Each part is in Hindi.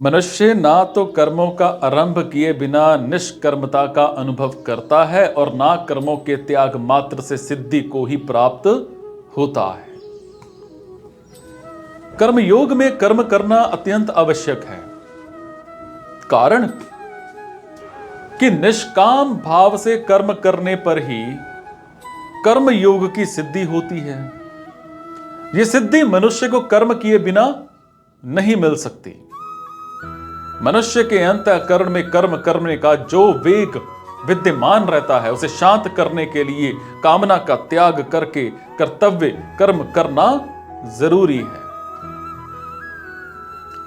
मनुष्य ना तो कर्मों का आरंभ किए बिना निष्कर्मता का अनुभव करता है और ना कर्मों के त्याग मात्र से सिद्धि को ही प्राप्त होता है। कर्म योग में कर्म करना अत्यंत आवश्यक है। कारण कि निष्काम भाव से कर्म करने पर ही कर्म योग की सिद्धि होती है। यह सिद्धि मनुष्य को कर्म किए बिना नहीं मिल सकती। मनुष्य के अंतःकरण में कर्म करने का जो वेग विद्यमान रहता है उसे शांत करने के लिए कामना का त्याग करके कर्तव्य कर्म करना जरूरी है।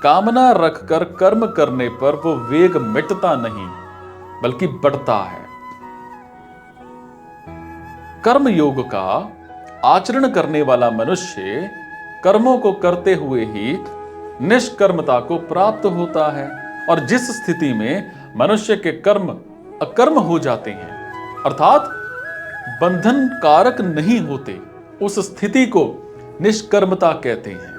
कामना रखकर कर्म करने पर वो वेग मिटता नहीं बल्कि बढ़ता है। कर्म योग का आचरण करने वाला मनुष्य कर्मों को करते हुए ही निष्कर्मता को प्राप्त होता है और जिस स्थिति में मनुष्य के कर्म अकर्म हो जाते हैं अर्थात बंधन कारक नहीं होते, उस स्थिति को निष्कर्मता कहते हैं।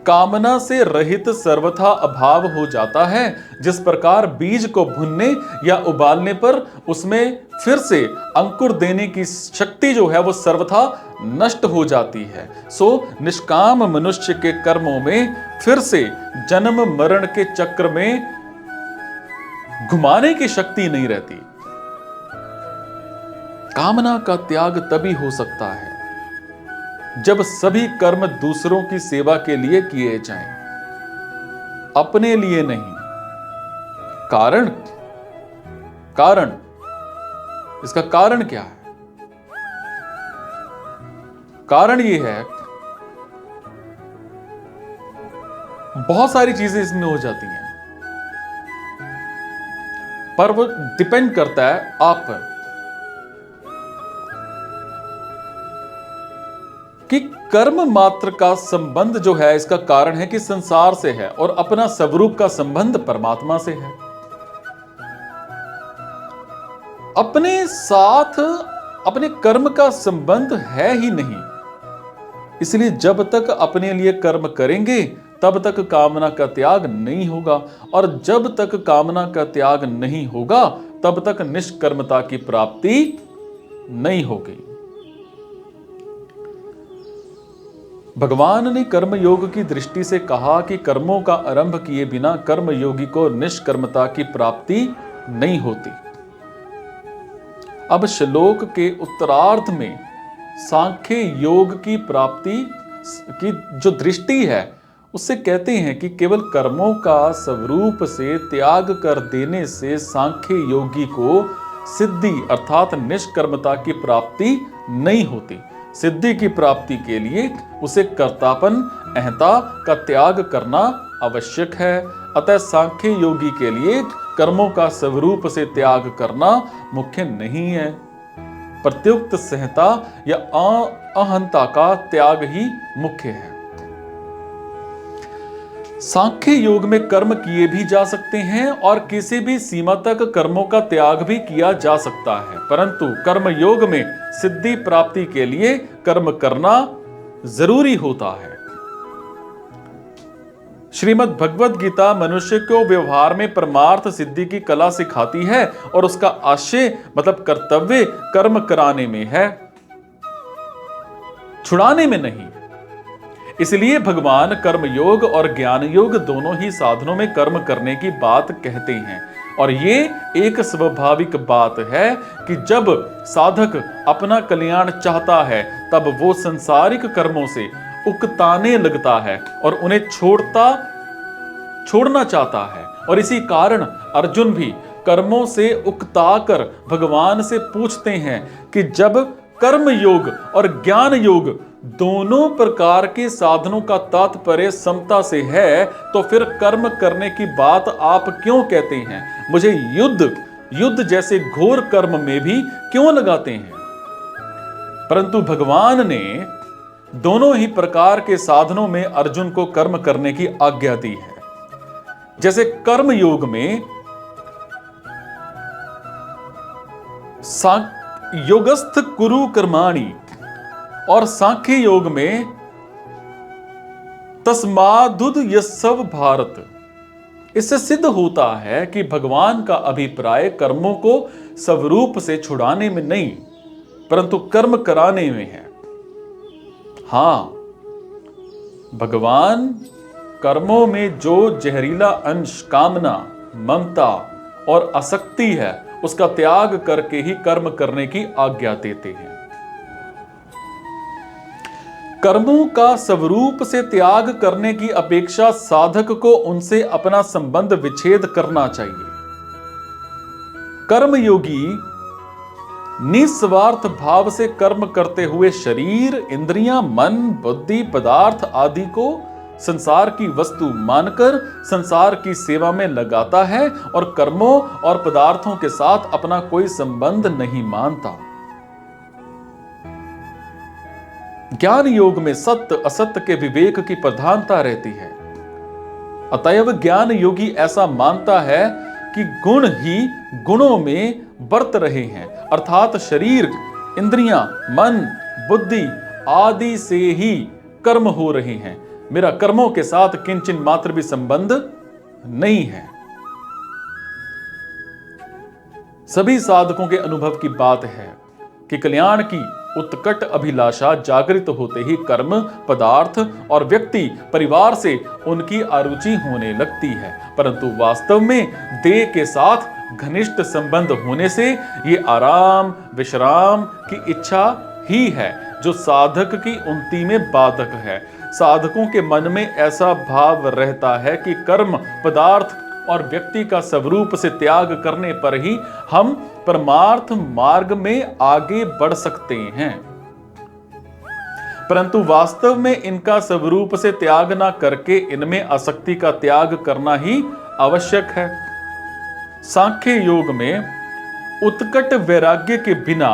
कामना से रहित सर्वथा अभाव हो जाता है। जिस प्रकार बीज को भुनने या उबालने पर उसमें फिर से अंकुर देने की शक्ति जो है वो सर्वथा नष्ट हो जाती है, सो निष्काम मनुष्य के कर्मों में फिर से जन्म मरण के चक्र में घुमाने की शक्ति नहीं रहती। कामना का त्याग तभी हो सकता है जब सभी कर्म दूसरों की सेवा के लिए किए जाएं, अपने लिए नहीं। कारण इसका कारण क्या है? कारण यह है बहुत सारी चीजें इसमें हो जाती हैं, पर वो डिपेंड करता है आप पर कि कर्म मात्र का संबंध जो है इसका कारण है कि संसार से है और अपना स्वरूप का संबंध परमात्मा से है। अपने साथ अपने कर्म का संबंध है ही नहीं, इसलिए जब तक अपने लिए कर्म करेंगे तब तक कामना का त्याग नहीं होगा और जब तक कामना का त्याग नहीं होगा तब तक निष्कर्मता की प्राप्ति नहीं होगी। भगवान ने कर्म योग की दृष्टि से कहा कि कर्मों का आरंभ किए बिना कर्म योगी को निष्कर्मता की प्राप्ति नहीं होती। अब श्लोक के उत्तरार्ध में सांख्य योग की प्राप्ति की जो दृष्टि है उससे कहते हैं कि केवल कर्मों का स्वरूप से त्याग कर देने से सांख्य योगी को सिद्धि अर्थात निष्कर्मता की प्राप्ति नहीं होती। सिद्धि की प्राप्ति के लिए उसे कर्तापन अहंता का त्याग करना आवश्यक है। अतः सांख्य योगी के लिए कर्मों का स्वरूप से त्याग करना मुख्य नहीं है, प्रत्युक्त सहता या अहंता का त्याग ही मुख्य है। सांख्य योग में कर्म किए भी जा सकते हैं और किसी भी सीमा तक कर्मों का त्याग भी किया जा सकता है, परंतु कर्म योग में सिद्धि प्राप्ति के लिए कर्म करना जरूरी होता है। श्रीमद् भगवद गीता मनुष्य को व्यवहार में परमार्थ सिद्धि की कला सिखाती है और उसका आशय मतलब कर्तव्य कर्म कराने में है, छुड़ाने में नहीं। इसलिए भगवान कर्म योग और ज्ञान योग दोनों ही साधनों में कर्म करने की बात कहते हैं और ये एक स्वाभाविक बात है कि जब साधक अपना कल्याण चाहता है तब वो सांसारिक कर्मों से उकताने लगता है और उन्हें छोड़ना चाहता है। और इसी कारण अर्जुन भी कर्मों से उकताकर भगवान से पूछते हैं कि जब कर्म योग और ज्ञान योग दोनों प्रकार के साधनों का तात्पर्य समता से है तो फिर कर्म करने की बात आप क्यों कहते हैं? मुझे युद्ध जैसे घोर कर्म में भी क्यों लगाते हैं? परंतु भगवान ने दोनों ही प्रकार के साधनों में अर्जुन को कर्म करने की आज्ञा दी है। जैसे कर्म योग में योगस्थ कुरु कर्माणि और सांख्य योग में तस्मादुद यस्व भारत इससे सिद्ध होता है कि भगवान का अभिप्राय कर्मों को स्वरूप से छुड़ाने में नहीं, परंतु कर्म कराने में है। हां, भगवान कर्मों में जो जहरीला अंश कामना, ममता और आसक्ति है, उसका त्याग करके ही कर्म करने की आज्ञा देते हैं। कर्मों का स्वरूप से त्याग करने की अपेक्षा साधक को उनसे अपना संबंध विच्छेद करना चाहिए। कर्मयोगी निस्वार्थ भाव से कर्म करते हुए शरीर, इंद्रियां, मन, बुद्धि, पदार्थ आदि को संसार की वस्तु मानकर संसार की सेवा में लगाता है और कर्मों और पदार्थों के साथ अपना कोई संबंध नहीं मानता। ज्ञान योग में सत्य असत्य के विवेक की प्रधानता रहती है। अतएव ज्ञान योगी ऐसा मानता है कि गुण ही गुणों में बरत रहे हैं, अर्थात शरीर, इंद्रियां, मन, बुद्धि आदि से ही कर्म हो रहे हैं। मेरा कर्मों के साथ किंचिन मात्र भी संबंध नहीं है। सभी साधकों के अनुभव की बात है कि कल्याण की उत्कट अभिलाषा जागृत होते ही कर्म, पदार्थ और व्यक्ति, परिवार से उनकी अरुचि होने लगती है, परंतु वास्तव में देह के साथ घनिष्ठ संबंध होने से ये आराम, विश्राम की इच्छा ही है जो साधक की उन्नति में बाधक है। साधकों के मन में ऐसा भाव रहता है कि कर्म, पदार्थ और व्यक्ति का स्वरूप से त्याग करने पर ही हम परमार्थ मार्ग में आगे बढ़ सकते हैं, परंतु वास्तव में इनका स्वरूप से त्याग ना करके इनमें आसक्ति का त्याग करना ही आवश्यक है। सांख्य योग में उत्कट वैराग्य के बिना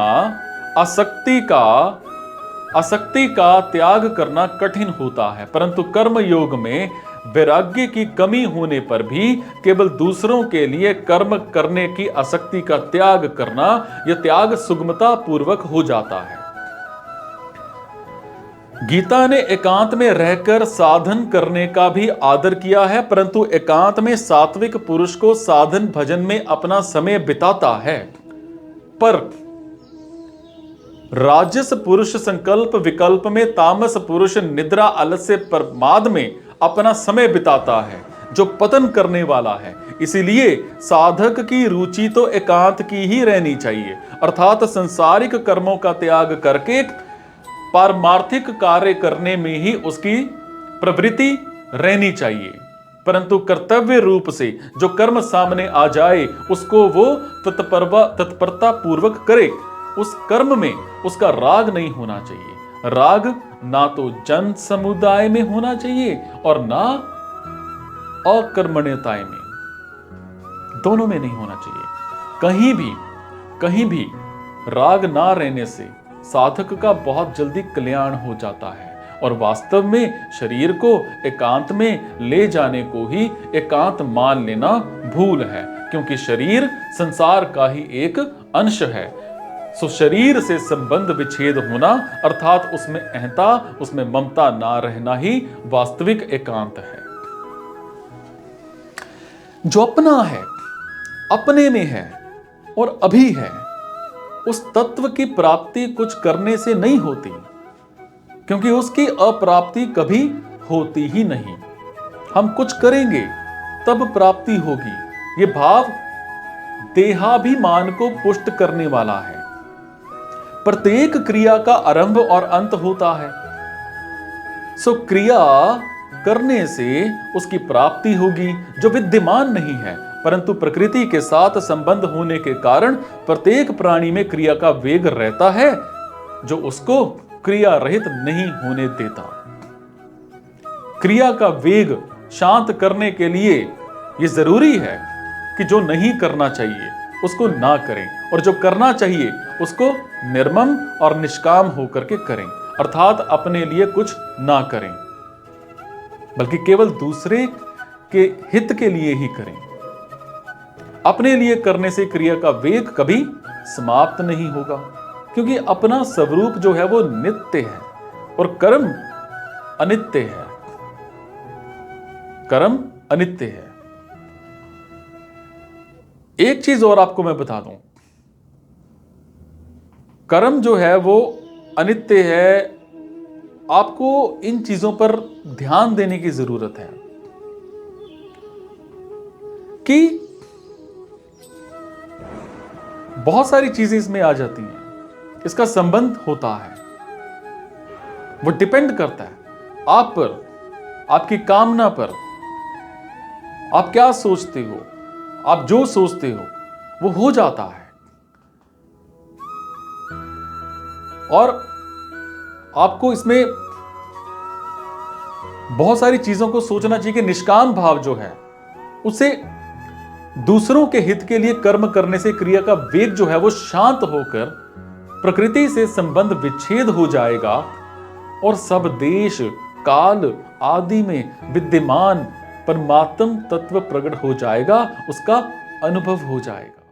आसक्ति का त्याग करना कठिन होता है, परंतु कर्म योग में वैराग्य की कमी होने पर भी केवल दूसरों के लिए कर्म करने की आसक्ति का त्याग करना, यह त्याग सुगमता पूर्वक हो जाता है। गीता ने एकांत में रहकर साधन करने का भी आदर किया है, परंतु एकांत में सात्विक पुरुष को साधन भजन में अपना समय बिताता है, पर राजस पुरुष संकल्प विकल्प में, तामस पुरुष निद्रा, आलस्य, प्रमाद में अपना समय बिताता है, जो पतन करने वाला है। इसीलिए साधक की रुचि तो एकांत की ही रहनी चाहिए, अर्थात संसारिक कर्मों का त्याग करके पारमार्थिक कार्य करने में ही उसकी प्रवृत्ति रहनी चाहिए, परंतु कर्तव्य रूप से जो कर्म सामने आ जाए उसको वो तत्परता पूर्वक करे। उस कर्म में उसका राग नहीं होना चाहिए। राग ना तो जन समुदाय में होना चाहिए और ना अकर्मण्यताएं में, दोनों में नहीं होना चाहिए। कहीं भी राग ना रहने से साधक का बहुत जल्दी कल्याण हो जाता है और वास्तव में शरीर को एकांत में ले जाने को ही एकांत मान लेना भूल है, क्योंकि शरीर संसार का ही एक अंश है। सो शरीर से संबंध विच्छेद होना, अर्थात उसमें अहंता, उसमें ममता ना रहना ही वास्तविक एकांत है। जो अपना है, अपने में है और अभी है, उस तत्व की प्राप्ति कुछ करने से नहीं होती, क्योंकि उसकी अप्राप्ति कभी होती ही नहीं। हम कुछ करेंगे तब प्राप्ति होगी। ये भाव देहाभिमान को पुष्ट करने वाला है। प्रत्येक क्रिया का आरंभ और अंत होता है, सो क्रिया करने से उसकी प्राप्ति होगी जो विद्यमान नहीं है, परंतु प्रकृति के साथ संबंध होने के कारण प्रत्येक प्राणी में क्रिया का वेग रहता है जो उसको क्रिया रहित नहीं होने देता। क्रिया का वेग शांत करने के लिए यह जरूरी है कि जो नहीं करना चाहिए उसको ना करें और जो करना चाहिए उसको निर्मम और निष्काम होकर के करें, अर्थात अपने लिए कुछ ना करें बल्कि केवल दूसरे के हित के लिए ही करें। अपने लिए करने से क्रिया का वेग कभी समाप्त नहीं होगा, क्योंकि अपना स्वरूप जो है वो नित्य है और कर्म अनित्य है। कर्म अनित्य है। एक चीज और आपको मैं बता दूं, कर्म जो है वो अनित्य है। आपको इन चीजों पर ध्यान देने की जरूरत है कि बहुत सारी चीजें इसमें आ जाती हैं, इसका संबंध होता है, वो डिपेंड करता है आप पर, आपकी कामना पर। आप क्या सोचते हो, आप जो सोचते हो वो हो जाता है। और आपको इसमें बहुत सारी चीजों को सोचना चाहिए कि निष्काम भाव जो है उसे दूसरों के हित के लिए कर्म करने से क्रिया का वेग जो है वो शांत होकर प्रकृति से संबंध विच्छेद हो जाएगा और सब देश काल आदि में विद्यमान परमात्म तत्व प्रकट हो जाएगा, उसका अनुभव हो जाएगा।